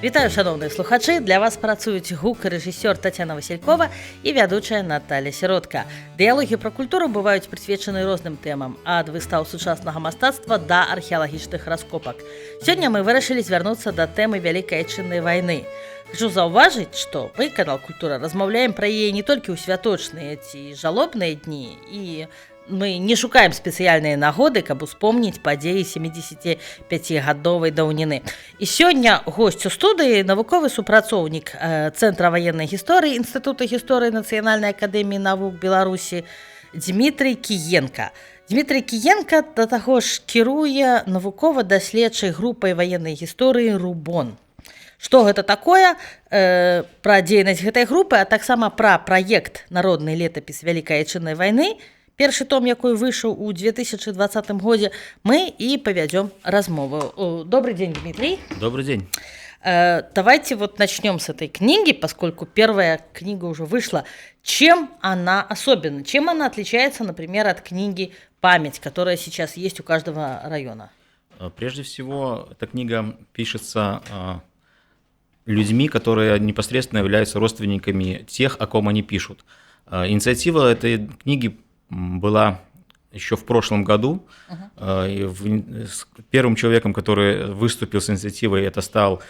Вітаю, шановныя слухачы, для вас працуюць гукарэжысёр Тацяна Васількова і вядучая Наталя Сіротка. Дыялогі пра культуру бываюць прысвечаны розным тэмам, ад выстаў сучаснага мастацтва да археалагічных раскопак. Сёння мы вырашылі звярнуцца да тэмы Вялікай Айчыннай вайны. Хочу заўважыць, што мы, канал Культура, размаўляем пра яе не толькі ў святочныя ці жалобныя дні, і мы не шукаем спецыяльныя нагоды, каб успомніць падзеі 75гадовай даўніны. І сёння госць у студыі навуковы супрацоўнік Цэнтра ваеннай гісторыі Інстытута гісторыі Нацыянальнай акадэміі навук Беларусі Дмітрый Кіенка. Дмітрый Кіенка да таго ж кіруе навукова-даследчай групай ваеннай гісторыі «Рубон». Што гэта такое, пра дзейнасць гэтай групы, а таксама пра праект «Народны летапіс Вялікай Айчыннай вайны», першы том, якой выйшаў у 2020 годзе, мы и поведем размову. Добрый день, Дмитрий. Добрый день. Давайте вот начнем с этой книги, поскольку первая книга уже вышла. Чем она особенна? Чем она отличается, например, от книги «Память», которая сейчас есть у каждого района? Прежде всего, эта книга пишется людьми, которые непосредственно являются родственниками тех, о ком они пишут. Инициатива этой книги была еще в прошлом году. Первым человеком, который выступил с инициативой, это стал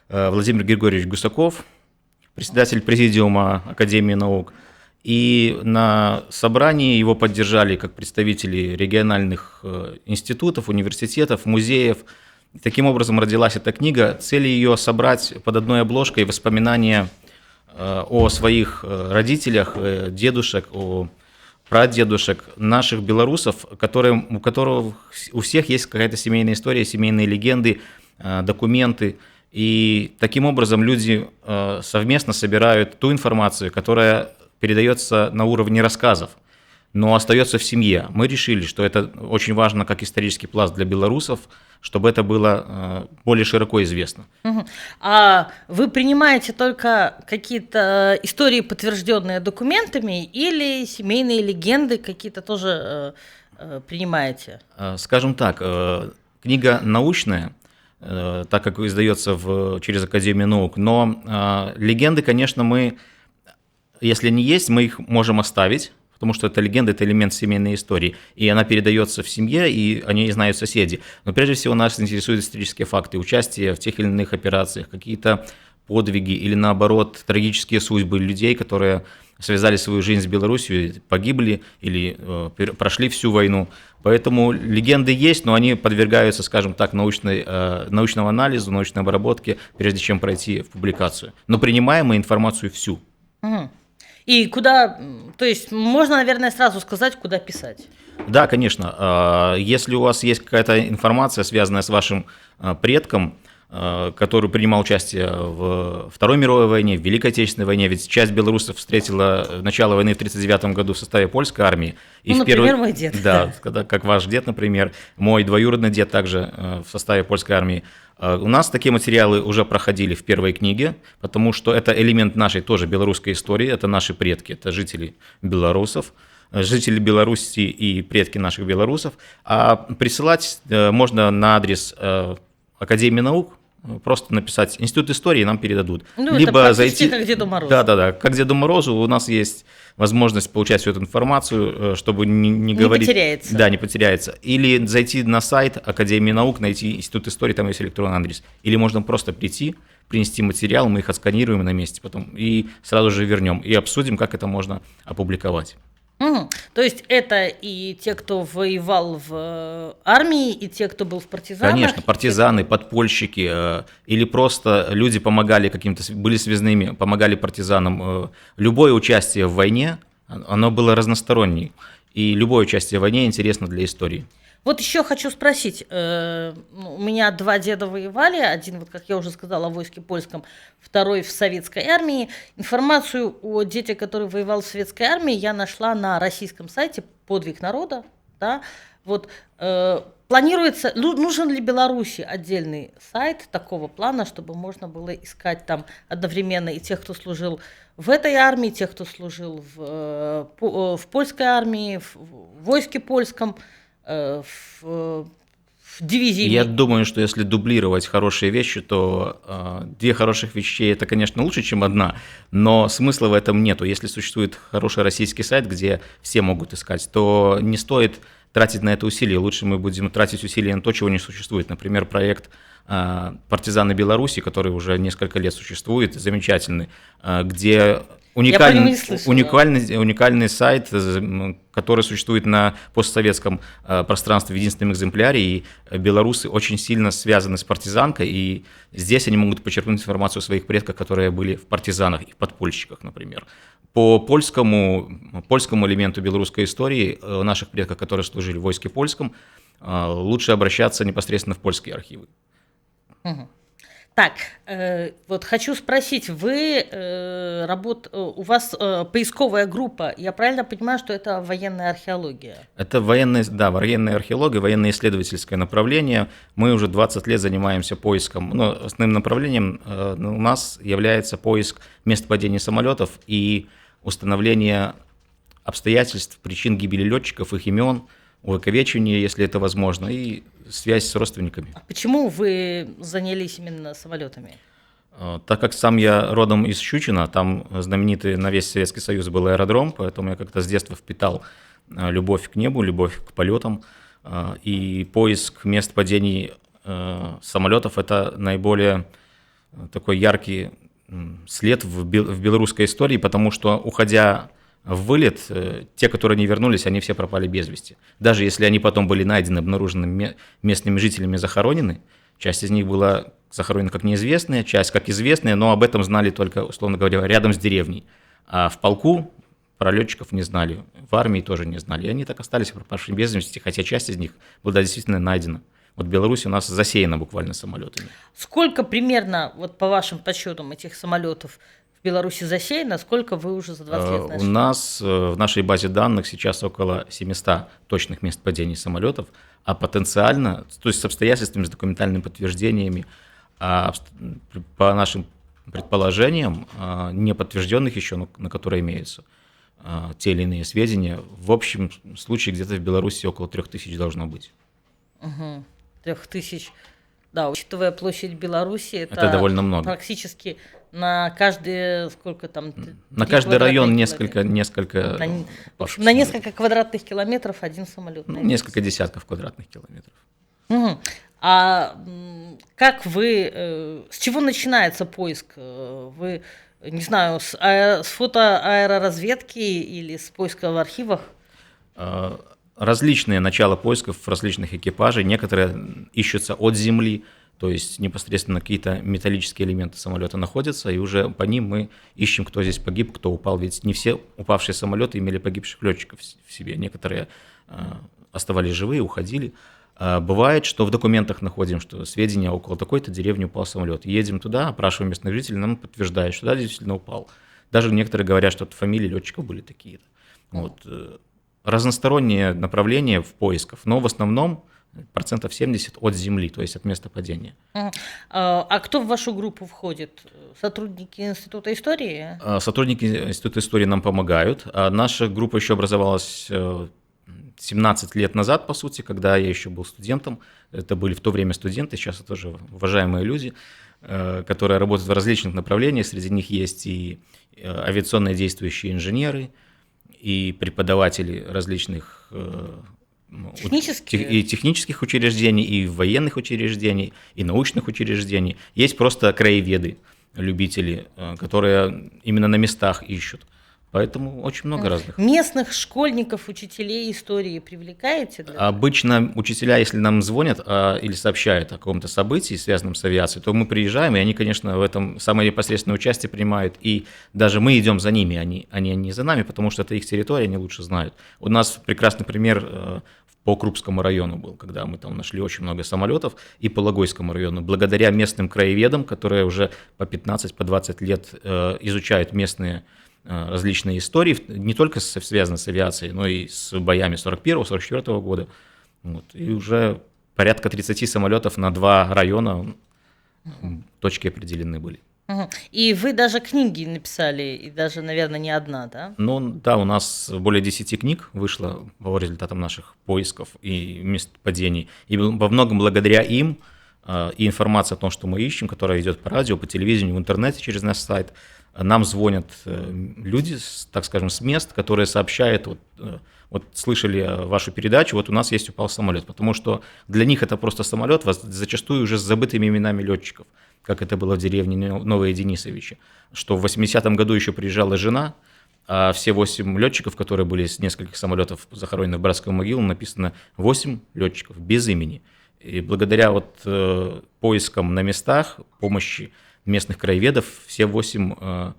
Владимир Григорьевич Гусаков, председатель президиума Академии наук. И на собрании его поддержали как представители региональных институтов, университетов, музеев. Таким образом родилась эта книга. Цель ее собрать под одной обложкой воспоминания о своих родителях, дедушек, о прадедушек наших белорусов, у которых у всех есть какая-то семейная история, семейные легенды, документы. И таким образом люди совместно собирают ту информацию, которая передается на уровне рассказов, но остается в семье. Мы решили, что это очень важно как исторический пласт для белорусов, чтобы это было более широко известно. А вы принимаете только какие-то истории, подтвержденные документами, или семейные легенды какие-то тоже принимаете? Скажем так, книга научная, так как издается через Академию наук, но легенды, конечно, мы, если они есть, мы их можем оставить, потому что это легенда, это элемент семейной истории, и она передается в семье, и о ней знают соседи. Но прежде всего нас интересуют исторические факты, участие в тех или иных операциях, какие-то подвиги или, наоборот, трагические судьбы людей, которые связали свою жизнь с Беларусью, погибли или прошли всю войну. Поэтому легенды есть, но они подвергаются, скажем так, научному анализу, научной обработке, прежде чем пройти в публикацию. Но принимаем мы информацию всю. И куда, то есть можно, наверное, сразу сказать, куда писать? Да, конечно. Если у вас есть какая-то информация, связанная с вашим предком, который принимал участие в Второй мировой войне, в Великой Отечественной войне, ведь часть белорусов встретила начало войны в 1939 году в составе польской армии. И например, мой дед. Да, как ваш дед, например, мой двоюродный дед также в составе польской армии. У нас такие материалы уже проходили в первой книге, потому что это элемент нашей тоже белорусской истории, это наши предки, это жители белорусов, жители Беларуси и предки наших белорусов. А присылать можно на адрес Академии наук, просто написать «Институт истории», нам передадут. Либо это зайти как Деду Морозу. Да, как Деду Морозу у нас есть возможность получать всю эту информацию, чтобы не говорить... Не потеряется. Да, не потеряется. Или зайти на сайт Академии наук, найти Институт истории, там есть электронный адрес. Или можно просто прийти, принести материал, мы их отсканируем на месте потом и сразу же вернем, и обсудим, как это можно опубликовать. То есть это и те, кто воевал в армии, и те, кто был в партизанах? Конечно, партизаны, подпольщики, или просто люди помогали каким-то, были связными, помогали партизанам. Любое участие в войне, оно было разностороннее, и любое участие в войне интересно для истории. Вот еще хочу спросить, у меня два деда воевали, один, вот как я уже сказала, в войске польском, второй в советской армии. Информацию о дете, который воевал в советской армии, я нашла на российском сайте «Подвиг народа». Да? Вот, планируется, нужен ли Беларуси отдельный сайт такого плана, чтобы можно было искать там одновременно и тех, кто служил в этой армии, тех, кто служил в польской армии, в войске польском, в дивизии. Я думаю, что если дублировать хорошие вещи, то две хороших вещей – это, конечно, лучше, чем одна, но смысла в этом нету. Если существует хороший российский сайт, где все могут искать, то не стоит тратить на это усилия. Лучше мы будем тратить усилия на то, чего не существует. Например, проект «Партизаны Беларуси», который уже несколько лет существует, замечательный, где уникальный сайт, который существует на постсоветском пространстве в единственном экземпляре, и белорусы очень сильно связаны с партизанкой, и здесь они могут почерпнуть информацию о своих предках, которые были в партизанах и в подпольщиках, например. По польскому элементу белорусской истории наших предков, которые служили в войске польском, лучше обращаться непосредственно в польские архивы. Так, вот хочу спросить, у вас поисковая группа, я правильно понимаю, что это военная археология? Это военная археология, военно-исследовательское направление. Мы уже 20 лет занимаемся поиском. Но основным направлением у нас является поиск мест падения самолетов и установление обстоятельств, причин гибели летчиков, их имен, увековечивание, если это возможно, и связь с родственниками. А почему вы занялись именно самолетами? Так как сам я родом из Щучина, там знаменитый на весь Советский Союз был аэродром, поэтому я как-то с детства впитал любовь к небу, любовь к полетам, и поиск мест падений самолетов – это наиболее такой яркий след в белорусской истории, потому что, уходя в вылет, те, которые не вернулись, они все пропали без вести. Даже если они потом были найдены, обнаружены местными жителями, захоронены, часть из них была захоронена как неизвестная, часть как известная, но об этом знали только, условно говоря, рядом с деревней. А в полку про летчиков не знали, в армии тоже не знали. И они так остались пропавшими без вести, хотя часть из них была действительно найдена. Вот Беларусь у нас засеяна буквально самолетами. Сколько примерно, вот по вашим подсчетам, этих самолетов в Беларуси засеяно? Сколько вы уже за 20 лет нашли? У нас в нашей базе данных сейчас около 700 точных мест падений самолетов, а потенциально, то есть с обстоятельствами, с документальными подтверждениями, по нашим предположениям, не подтвержденных еще, но на которые имеются те или иные сведения, в общем случае где-то в Беларуси около 3000 должно быть. 3000. Да, учитывая площадь Беларуси, это довольно много. Практически на каждый, сколько там? На каждый район несколько на несколько квадратных километров один самолет. Несколько десятков квадратных километров. Угу. А как вы, с чего начинается поиск? Вы, не знаю, с фотоаэроразведки или с поиска в архивах? Различные начала поисков различных экипажей. Некоторые ищутся от земли, то есть непосредственно какие-то металлические элементы самолета находятся, и уже по ним мы ищем, кто здесь погиб, кто упал. Ведь не все упавшие самолеты имели погибших летчиков в себе. Некоторые оставались живые, уходили. Бывает, что в документах находим, что сведения около такой-то деревни упал самолет. Едем туда, опрашиваем местных жителей, нам подтверждают, что да, действительно упал. Даже некоторые говорят, что фамилии летчиков были такие-то. Вот. Разносторонние направления в поисках, но в основном 70% от земли, то есть от места падения. А кто в вашу группу входит? Сотрудники Института истории? Сотрудники Института истории нам помогают. Наша группа еще образовалась 17 лет назад, по сути, когда я еще был студентом. Это были в то время студенты, сейчас это тоже уважаемые люди, которые работают в различных направлениях. Среди них есть и авиационные действующие инженеры, и преподаватели различных технических учреждений, и военных учреждений, и научных учреждений. Есть просто краеведы, любители, которые именно на местах ищут. Поэтому очень много разных. Местных школьников, учителей истории привлекаете? Обычно учителя, если нам звонят или сообщают о каком-то событии, связанном с авиацией, то мы приезжаем, и они, конечно, в этом самое непосредственное участие принимают. И даже мы идем за ними, они не за нами, потому что это их территория, они лучше знают. У нас прекрасный пример по Крупскому району был, когда мы там нашли очень много самолетов, и по Логойскому району. Благодаря местным краеведам, которые уже по 15-20 лет изучают местные различные истории, не только связанные с авиацией, но и с боями 41-44 года. Вот. И уже порядка 30 самолетов на 2 района точки определены были. Мгм. И вы даже книги написали, и даже, наверное, не одна, да? Ну да, у нас более 10 книг вышло по результатам наших поисков и мест падений. И во многом благодаря им и информация о том, что мы ищем, которая идет по радио, по телевидению, в интернете через наш сайт, нам звонят люди, так скажем, с мест, которые сообщают, вот слышали вашу передачу, вот у нас есть упал самолет, потому что для них это просто самолет, зачастую уже с забытыми именами летчиков, как это было в деревне Новые Денисовичи, что в 80-м году еще приезжала жена, а все 8 летчиков, которые были с нескольких самолетов захоронены в братскую могилу, написано 8 летчиков без имени. И благодаря поискам на местах, помощи местных краеведов, все 8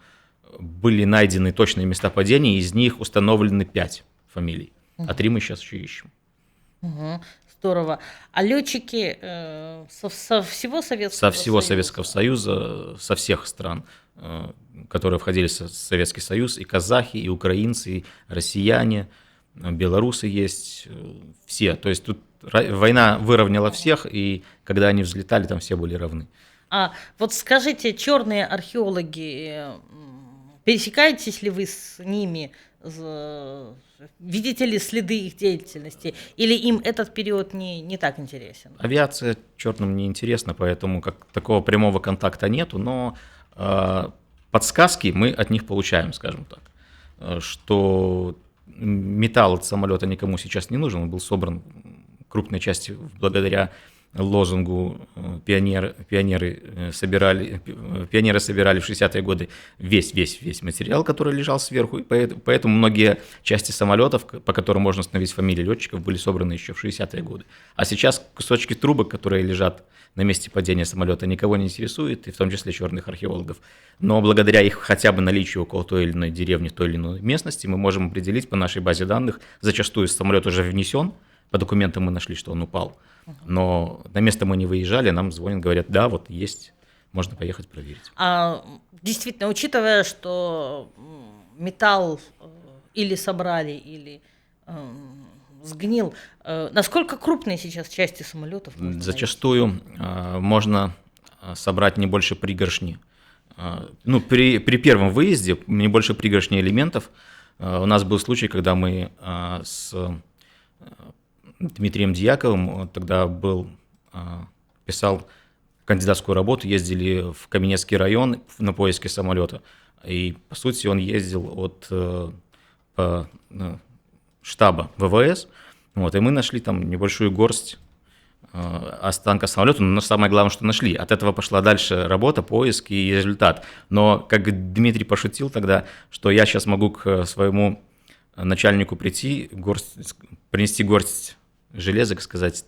были найдены точные места падения, из них установлены 5 фамилий, а 3 мы сейчас еще ищем. Мгм. Здорово. А летчики со всего Советского Со всего Союза? Советского Союза, со всех стран, которые входили в Советский Союз, и казахи, и украинцы, и россияне, белорусы есть, все. То есть тут война выровняла всех, и когда они взлетали, там все были равны. А вот скажите, черные археологи, пересекаетесь ли вы с ними, видите ли следы их деятельности, или им этот период не так интересен? Авиация черным не интересна, поэтому как такого прямого контакта нету, но подсказки мы от них получаем, скажем так, что металл от самолета никому сейчас не нужен, он был собран в крупной части благодаря лозунгу пионеры собирали в 60-е годы весь материал, который лежал сверху, и поэтому многие части самолетов, по которым можно установить фамилии летчиков, были собраны еще в 60-е годы. А сейчас кусочки трубок, которые лежат на месте падения самолета, никого не интересуют, и в том числе черных археологов. Но благодаря их хотя бы наличию около той или иной деревни, той или иной местности, мы можем определить по нашей базе данных, зачастую самолет уже внесен, по документам мы нашли, что он упал, но на место мы не выезжали, нам звонят, говорят, да, вот есть, можно поехать проверить. А действительно, учитывая, что металл или собрали, или сгнил, насколько крупные сейчас части самолетов? Зачастую можно собрать не больше пригоршни. Ну, при первом выезде не больше пригоршни элементов. У нас был случай, когда мы с Дмитрием Дьяковым, он тогда писал кандидатскую работу, ездили в Каменецкий район на поиски самолета. И, по сути, он ездил от штаба ВВС, и мы нашли там небольшую горсть останка самолета, но самое главное, что нашли. От этого пошла дальше работа, поиск и результат. Но, как Дмитрий пошутил тогда, что я сейчас могу к своему начальнику прийти, принести горсть железок, сказать,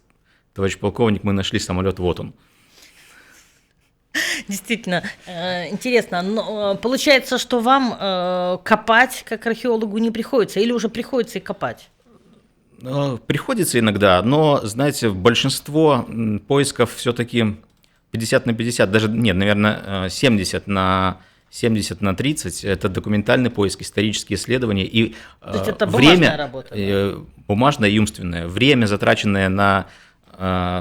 товарищ полковник, мы нашли самолет, вот он. Действительно, интересно. Но получается, что вам копать как археологу не приходится, или уже приходится и копать? Приходится иногда, но, знаете, большинство поисков все-таки 50 на 50, даже, нет, наверное, 70 на 30, это документальный поиск, исторические исследования и То есть это время, бумажная работа, да? бумажное и умственное, время, затраченное на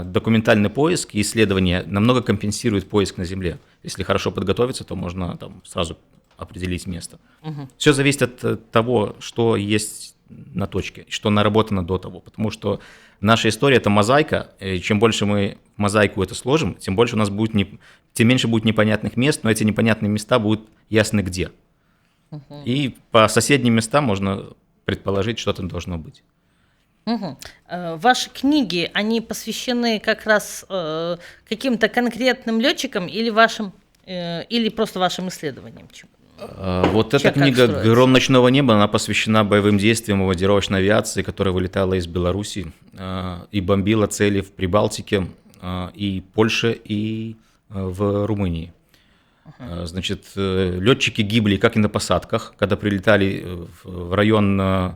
документальный поиск и исследования, намного компенсирует поиск на Земле. Если хорошо подготовиться, то можно там сразу определить место. Угу. Все зависит от того, что есть на точке, что наработано до того, потому что наша история – это мозаика, и чем больше мы в мозаику это сложим, тем больше у нас будет тем меньше будет непонятных мест, но эти непонятные места будут ясны где. Угу. И по соседним местам можно предположить, что там должно быть. Угу. Ваши книги, они посвящены как раз каким-то конкретным летчикам или или просто вашим исследованиям? Вот эта книга «Гром ночного неба», она посвящена боевым действиям бомбардировочной авиации, которая вылетала из Беларуси и бомбила цели в Прибалтике, и Польше, и в Румынии. Значит, летчики гибли как и на посадках, когда прилетали в район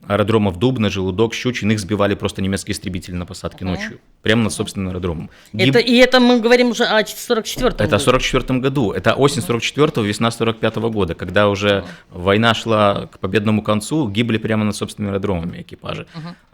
аэродромов Дубна, Желудок, Щучин, их сбивали просто немецкие истребители на посадке ночью, прямо над собственным аэродромом. И это мы говорим уже о 44-м году. Это в 44-м году, это осень 44-го, весна 45-го года, когда уже война шла к победному концу, гибли прямо над собственными аэродромами экипажи.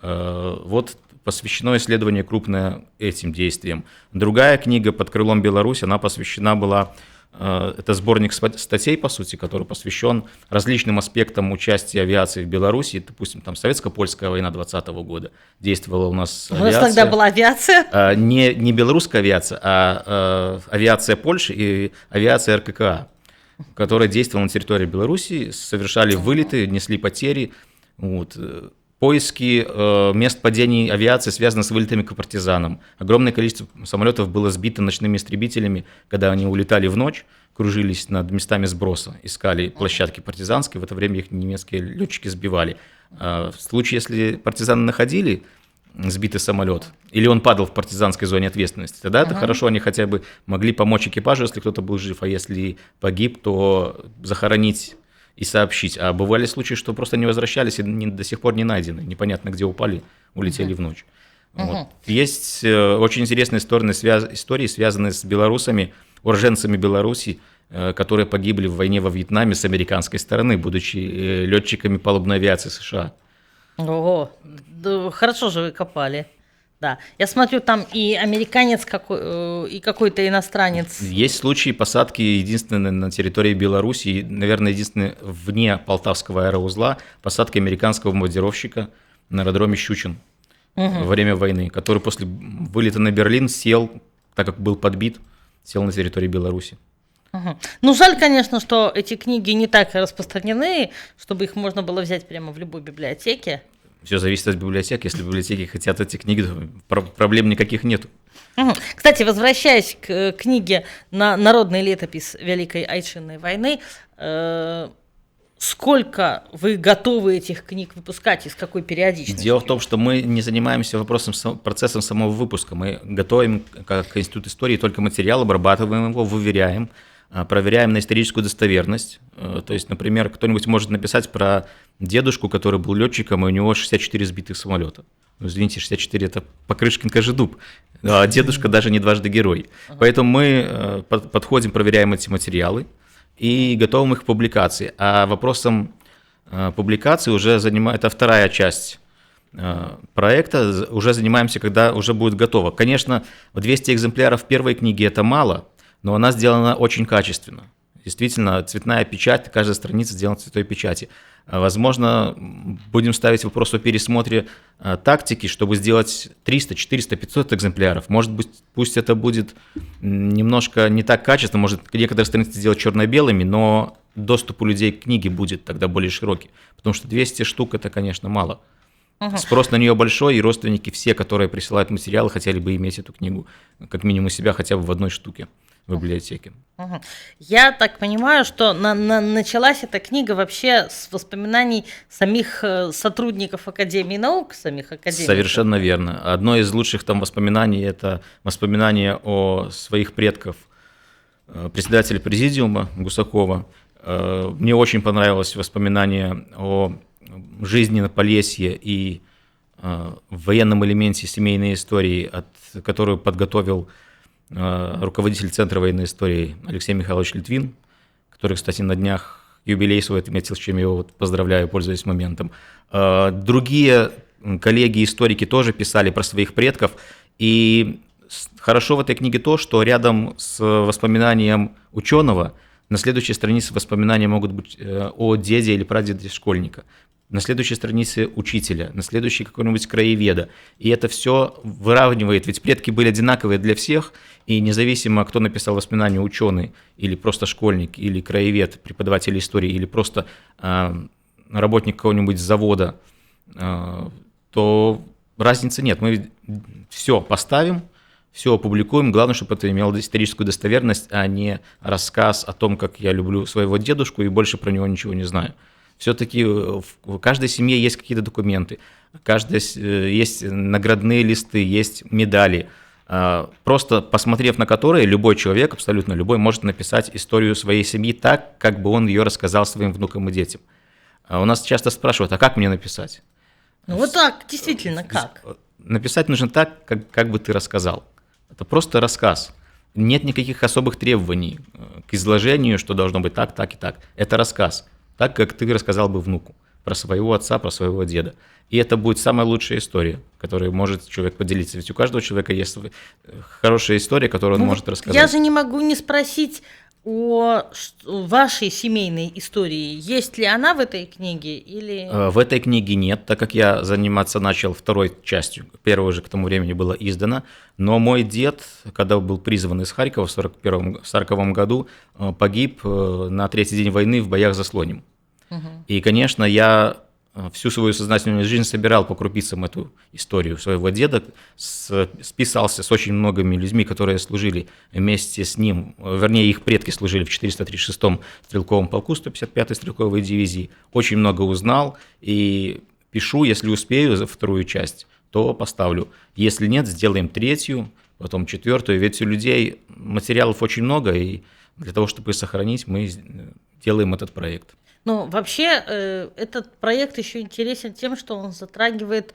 Вот посвящено исследование крупное этим действиям. Другая книга «Под крылом Беларусь», она посвящена была Это сборник статей, по сути, который посвящен различным аспектам участия авиации в Беларуси. Допустим, там советско-польская война 2020 года действовала у нас авиация. У нас тогда была авиация? Не белорусская авиация, а авиация Польши и авиация РККА, которая действовала на территории Беларуси, совершали вылеты, несли потери. Вот. Поиски мест падений авиации связаны с вылетами к партизанам. Огромное количество самолетов было сбито ночными истребителями, когда они улетали в ночь, кружились над местами сброса, искали площадки партизанские, в это время их немецкие летчики сбивали. В случае, если партизаны находили сбитый самолет, или он падал в партизанской зоне ответственности, тогда это хорошо, они хотя бы могли помочь экипажу, если кто-то был жив, а если погиб, то захоронить и сообщить. А бывали случаи, что просто не возвращались и до сих пор не найдены. Непонятно, где упали, улетели в ночь. Вот. Есть очень интересные истории, связанные с белорусами, уроженцами Беларуси, которые погибли в войне во Вьетнаме с американской стороны, будучи летчиками палубной авиации США. Ого, да, хорошо же вы копали. Да, я смотрю, там и американец, и какой-то иностранец. Есть случаи посадки единственной на территории Беларуси, и, наверное, единственной вне Полтавского аэроузла, посадки американского бомбардировщика на аэродроме Щучин во время войны, который после вылета на Берлин сел, так как был подбит, сел на территории Беларуси. Ну, жаль, конечно, что эти книги не так распространены, чтобы их можно было взять прямо в любой библиотеке. Все зависит от библиотек. Если библиотеки хотят эти книги, то проблем никаких нет. Кстати, возвращаясь к книге «Народный летопись Великой Айчинной войны», сколько вы готовы этих книг выпускать и с какой периодичностью? Дело в том, что мы не занимаемся процессом самого выпуска. Мы готовим, как Институт истории, только материал, обрабатываем его, выверяем, проверяем на историческую достоверность. То есть, например, кто-нибудь может написать про дедушку, который был летчиком, и у него 64 сбитых самолета. Ну, извините, 64 – это Покрышкин Кожедуб, а дедушка даже не дважды герой. Поэтому мы подходим, проверяем эти материалы и готовим их к публикации. А вопросом публикации уже это вторая часть проекта, уже занимаемся, когда уже будет готово. Конечно, 200 экземпляров первой книги – это мало, но она сделана очень качественно. Действительно, цветная печать, каждая страница сделана в цветной печати. Возможно, будем ставить вопрос о пересмотре тактики, чтобы сделать 300, 400, 500 экземпляров. Может быть, пусть это будет немножко не так качественно, может, некоторые страницы сделать черно-белыми, но доступ у людей к книге будет тогда более широкий. Потому что 200 штук – это, конечно, мало. Спрос на нее большой, и родственники все, которые присылают материалы, хотели бы иметь эту книгу, как минимум у себя хотя бы в одной штуке в библиотеке. Я так понимаю, что началась эта книга вообще с воспоминаний самих сотрудников Академии наук, самих академиков. Совершенно верно. Одно из лучших там воспоминаний – это воспоминания о своих предках, председателя президиума Гусакова. Мне очень понравилось воспоминание о жизни на Полесье и в военном элементе семейной истории, которую подготовил руководитель Центра военной истории Алексей Михайлович Литвин, который, кстати, на днях юбилей свой отметил, с чем я его поздравляю, пользуясь моментом. Другие коллеги-историки тоже писали про своих предков, и хорошо в этой книге то, что рядом с воспоминанием ученого на следующей странице воспоминания могут быть о деде или прадеде школьника, на следующей странице учителя, на следующей какого-нибудь краеведа. И это все выравнивает, ведь предки были одинаковые для всех, и независимо, кто написал воспоминания, ученый, или просто школьник, или краевед, преподаватель истории, или просто работник какого-нибудь завода, то разницы нет. Мы все поставим, все опубликуем. Главное, чтобы это имело историческую достоверность, а не рассказ о том, как я люблю своего дедушку и больше про него ничего не знаю. Все-таки в каждой семье есть какие-то документы, есть наградные листы, есть медали. Просто посмотрев на которые, любой человек, абсолютно любой, может написать историю своей семьи так, как бы он ее рассказал своим внукам и детям. У нас часто спрашивают, а как мне написать? Ну вот так, действительно, как? Написать нужно так, как бы ты рассказал. Это просто рассказ. Нет никаких особых требований к изложению, что должно быть так, так и так. Это рассказ. Так, как ты рассказал бы внуку про своего отца, про своего деда. И это будет самая лучшая история, которой может человек поделиться. Ведь у каждого человека есть хорошая история, которую он может рассказать. Я же не могу не спросить, вашей семейной истории. Есть ли она в этой книге или... В этой книге нет, так как я заниматься начал второй частью. Первая уже к тому времени была издана. Но мой дед, когда был призван из Харькова в 1940 году, погиб на третий день войны в боях за Слоним. И, конечно, я всю свою сознательную жизнь собирал по крупицам эту историю своего деда, списался с очень многими людьми, которые служили вместе с ним, вернее, их предки служили в 436-м стрелковом полку 155-й стрелковой дивизии, очень много узнал, и пишу, если успею за вторую часть, то поставлю. Если нет, сделаем третью, потом четвертую, ведь у людей материалов очень много, и для того, чтобы их сохранить, мы делаем этот проект. Ну, вообще, этот проект еще интересен тем, что он затрагивает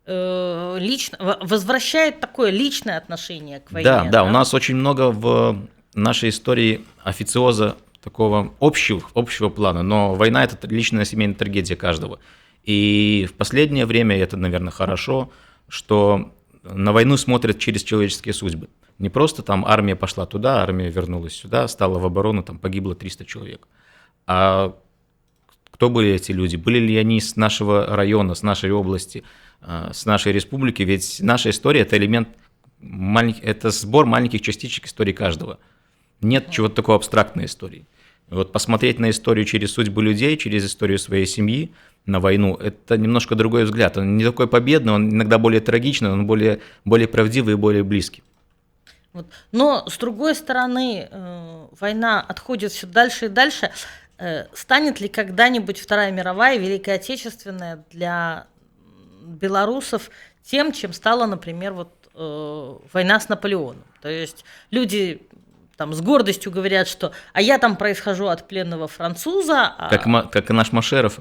возвращает такое личное отношение к войне. Да, у нас очень много в нашей истории официоза такого общего плана, но война – это личная семейная трагедия каждого. И в последнее время, это, наверное, хорошо, что на войну смотрят через человеческие судьбы. Не просто там армия пошла туда, армия вернулась сюда, стала в оборону, там погибло 300 человек. А кто были эти люди? Были ли они с нашего района, с нашей области, с нашей республики? Ведь наша история – это элемент, это сбор маленьких частичек истории каждого. Нет чего-то такого абстрактной истории. Вот посмотреть на историю через судьбы людей, через историю своей семьи, на войну – это немножко другой взгляд. Он не такой победный, он иногда более трагичный, он более правдивый и более близкий. Вот. Но, с другой стороны, война отходит все дальше и дальше. Станет ли когда-нибудь Вторая мировая, Великая Отечественная для белорусов тем, чем стала, например, война с Наполеоном? То есть люди там с гордостью говорят, что «а я там происхожу от пленного француза». Как и наш Машеров.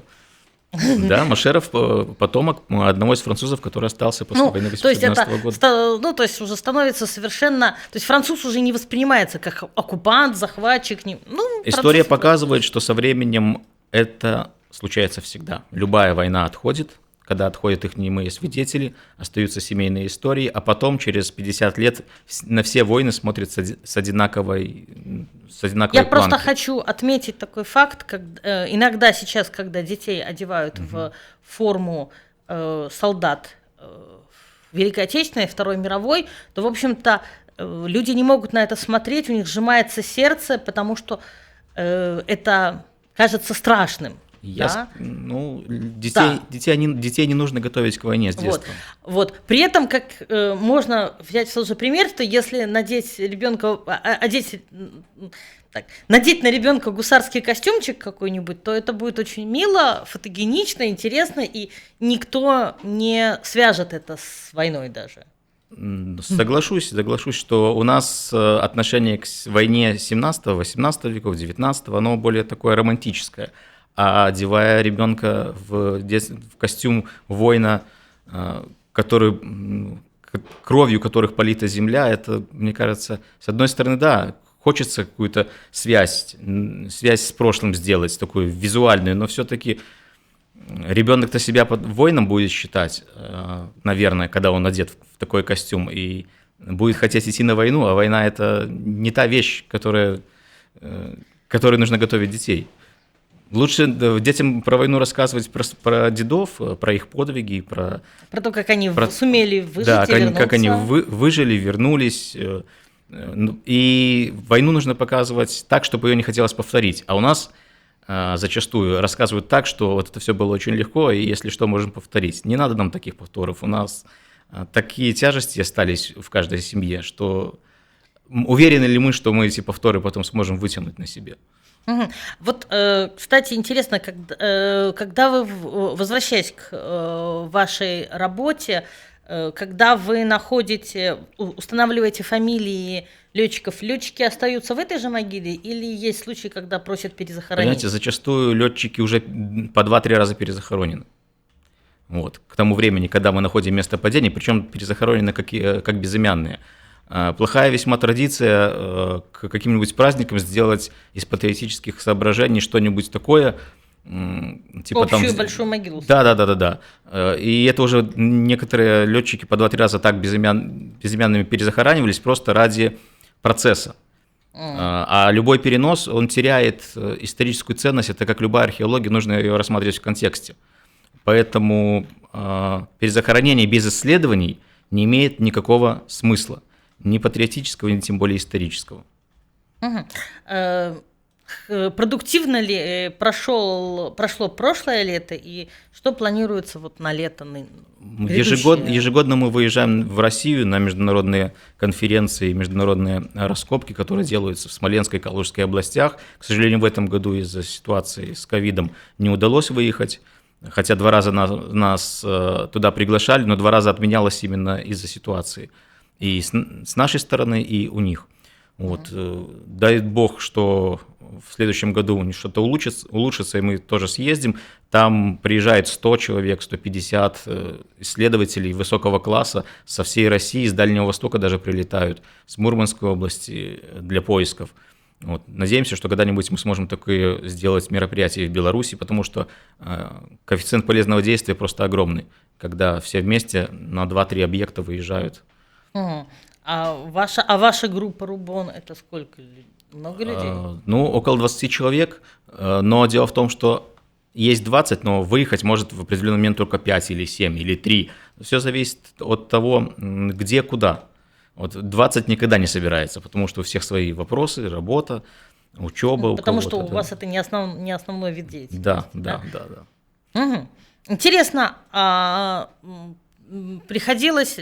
Да, Машеров потомок одного из французов, который остался после войны 1812 года. То есть уже становится совершенно... То есть француз уже не воспринимается как оккупант, захватчик. История показывает, что со временем это случается всегда. Любая война отходит, когда отходят их немые свидетели, остаются семейные истории, а потом через 50 лет на все войны смотрятся с одинаковой планкой. Я просто хочу отметить такой факт, иногда сейчас, когда детей одевают в форму солдат Великой Отечественной, Второй мировой, то, в общем-то, люди не могут на это смотреть, у них сжимается сердце, потому что это кажется страшным. Детей не нужно готовить к войне с детства. Вот. При этом, как можно взять в тот же пример, что если надеть на ребенка гусарский костюмчик какой-нибудь, то это будет очень мило, фотогенично, интересно, и никто не свяжет это с войной даже. Соглашусь, что у нас отношение к войне 17-18 веков, 19 оно более такое романтическое. А одевая ребенка в костюм воина, кровью которых полита земля, это, мне кажется, с одной стороны, да, хочется какую-то связь с прошлым сделать, такую визуальную, но все-таки ребенок-то себя воином будет считать, наверное, когда он одет в такой костюм, и будет хотеть идти на войну, а война – это не та вещь, которой нужно готовить детей. Лучше детям про войну рассказывать про дедов, про их подвиги, про то, как они сумели выжить и вернуться. Как они выжили, вернулись. И войну нужно показывать так, чтобы ее не хотелось повторить. А у нас зачастую рассказывают так, что вот это все было очень легко, и если что, можем повторить. Не надо нам таких повторов. У нас такие тяжести остались в каждой семье, что уверены ли мы, что мы эти повторы потом сможем вытянуть на себе. Вот, кстати, интересно, когда вы, возвращаясь к вашей работе, когда вы устанавливаете фамилии летчиков, летчики остаются в этой же могиле или есть случаи, когда просят перезахоронить? Понимаете, зачастую летчики уже по 2-3 раза перезахоронены. Вот. К тому времени, когда мы находим место падения, причем перезахоронены как безымянные. Плохая весьма традиция к каким-нибудь праздникам сделать из патриотических соображений что-нибудь такое. Типа общую большую могилу. Да. И это уже некоторые летчики по 2-3 раза так безымянными перезахоранивались просто ради процесса. А любой перенос, он теряет историческую ценность. Это как любая археология, нужно ее рассматривать в контексте. Поэтому перезахоронение без исследований не имеет никакого смысла. Ни патриотического, ни тем более исторического. Продуктивно ли прошло прошлое лето, и что планируется вот на лето? Ежегодно мы выезжаем в Россию на международные конференции, международные раскопки, которые делаются в Смоленской и Калужской областях. К сожалению, в этом году из-за ситуации с ковидом не удалось выехать, хотя 2 раза нас туда приглашали, но 2 раза отменялось именно из-за ситуации. И с нашей стороны, и у них. Вот. Дай бог, что в следующем году что-то улучшится, и мы тоже съездим. Там приезжает 100 человек, 150 исследователей высокого класса со всей России, с Дальнего Востока даже прилетают, с Мурманской области для поисков. Вот. Надеемся, что когда-нибудь мы сможем такое сделать мероприятие в Беларуси, потому что коэффициент полезного действия просто огромный, когда все вместе на 2-3 объекта выезжают. А ваша группа Рубон, это сколько? Много людей? Около 20 человек, но дело в том, что есть 20, но выехать может в определенный момент только 5 или 7 или 3. Все зависит от того, где, куда. Вот 20 никогда не собирается, потому что у всех свои вопросы, работа, учеба. Потому что у вас это не основной вид деятельности. Да. Угу. Интересно, приходилось...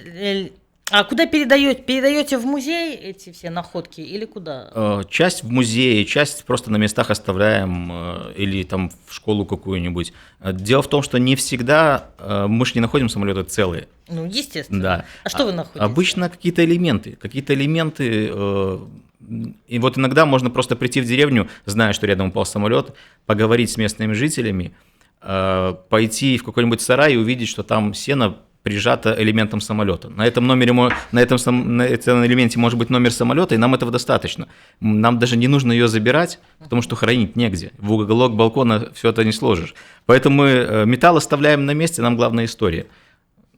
А куда передаете в музей эти все находки или куда? Часть в музее, часть просто на местах оставляем или там в школу какую-нибудь. Дело в том, что не всегда мы же не находим самолеты целые. Естественно. Да. А что вы находите? Обычно какие-то элементы. И вот иногда можно просто прийти в деревню, зная, что рядом упал самолет, поговорить с местными жителями, пойти в какой-нибудь сарай и увидеть, что там сено прижато элементом самолета. На этом элементе может быть номер самолета, и нам этого достаточно. Нам даже не нужно ее забирать, потому что хранить негде. В уголок балкона все это не сложишь. Поэтому мы металл оставляем на месте, нам главная история.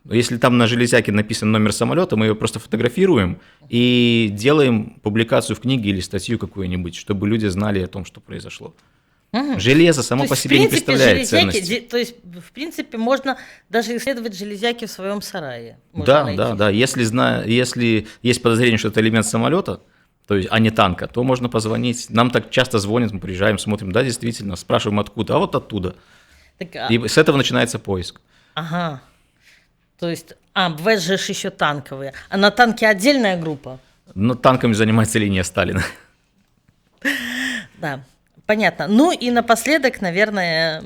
Если там на железяке написан номер самолета, мы ее просто фотографируем и делаем публикацию в книге или статью какую-нибудь, чтобы люди знали о том, что произошло. Железо само по себе не представляет ценности. То есть, в принципе, можно даже исследовать железяки в своем сарае. Да. Если есть подозрение, что это элемент самолета, то есть, а не танка, то можно позвонить. Нам так часто звонят, мы приезжаем, смотрим, да, действительно, спрашиваем откуда, а вот оттуда. И с этого начинается поиск. Ага. То есть, бывают же еще танковые. А на танке отдельная группа? Танками занимается линия Сталина. Да. Понятно. И напоследок, наверное,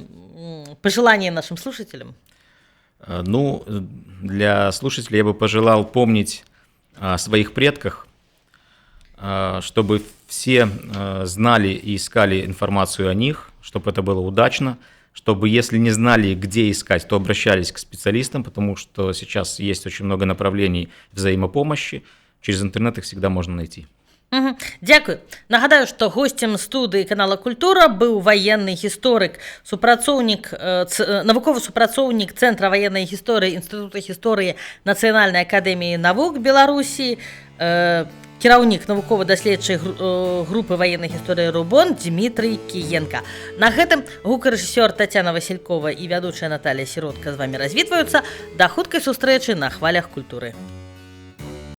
пожелания нашим слушателям. Для слушателей я бы пожелал помнить о своих предках, чтобы все знали и искали информацию о них, чтобы это было удачно, чтобы, если не знали, где искать, то обращались к специалистам, потому что сейчас есть очень много направлений взаимопомощи, через интернет их всегда можно найти. Дзякуй. Нагадаю, што госцем студыі канала Культура быў ваенны гісторык, навуковы супрацоўнік Цэнтра ваеннай гісторыі Інстытута гісторыі Нацыянальнай акадэміі навук Беларусі, кіраўнік навукова-даследчай групы ваеннай гісторыі Рубон Дмітрый Кіенка. На гэтым гукарэжысёр Тацяна Васількова і вядучая Наталія Сіротка з вамі развітваюцца. Да хуткай сустрэчы на хвалях культуры.